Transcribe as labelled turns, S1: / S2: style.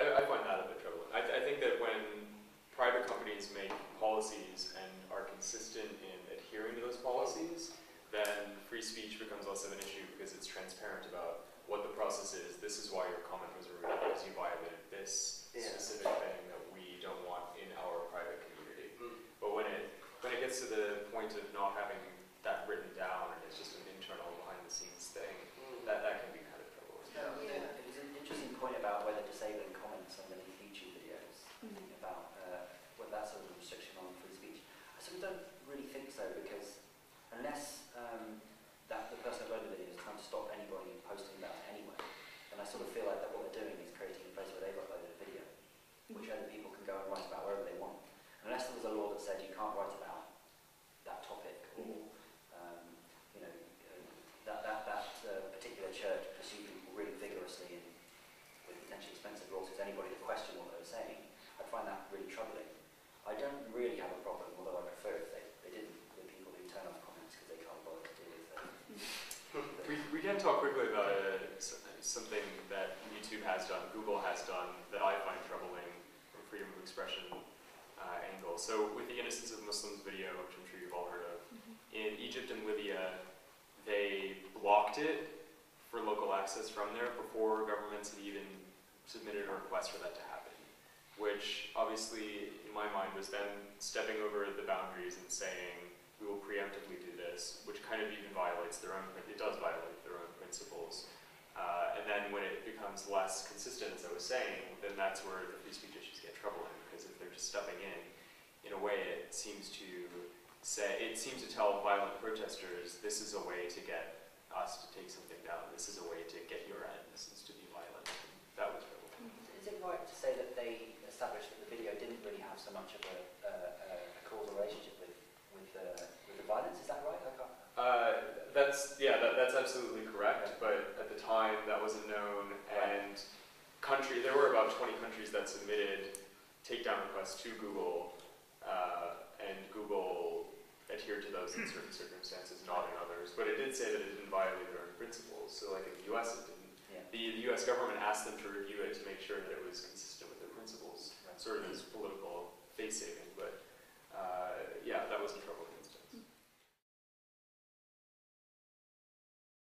S1: I find that a bit troubling. I think that when private companies make policies and are consistent in adhering to those policies, then free speech becomes less of an issue because it's transparent about what the process is. This is why your comment was rude, because you violated this specific thing that we don't want in our private community. But when it gets to the point of not having that written down and it's just an internal behind-the-scenes thing, that can be kind of troubling.
S2: It was an interesting point about whether disabling comments underneath YouTube videos, about whether that's sort of a restriction on free speech. I sort of don't really think so, because unless that the person who uploaded the video is trying to stop anybody posting about it anyway, and I sort of feel like that what they're doing is creating a place where they've uploaded a video, which other people can go and write about wherever they want. Unless there was a law that said you can't write about that topic, or that particular church pursued people really vigorously and with potentially expensive lawsuits, anybody that questioned what they were saying, I'd find that really troubling. I don't really have a problem, although I prefer if they didn't, with people who turn off comments because they can't bother to deal with it.
S1: We can talk quickly about something that YouTube has done, Google has done, that I find troubling from freedom of expression angle. So with the Innocence of Muslims video, which I'm sure you've all heard of, in Egypt and Libya, they blocked it for local access from there before governments had even submitted a request for that to happen, which obviously, in my mind, was then stepping over the boundaries and saying, we will preemptively do this, which kind of even violates their own, it does violate their own principles. And then when it becomes less consistent, as I was saying, then that's where the free speech issues get troubling, because if they're just stepping in a way, it seems to tell violent protesters, this is a way to get us to take something down, this is a way to get your end, this is to be violent. That was troubling.
S2: Is it right to say that they established that the video didn't really have so much of a causal relationship with the violence? Is that right?
S1: That's absolutely correct. But at the time, that wasn't known, and there were about 20 countries that submitted takedown requests to Google, and Google adhered to those in certain circumstances, not in others. But it did say that it didn't violate their own principles. So, like in the U.S., it didn't.
S2: Yeah.
S1: The U.S. government asked them to review it to make sure that it was consistent with their principles, sort of as political face-saving. But that was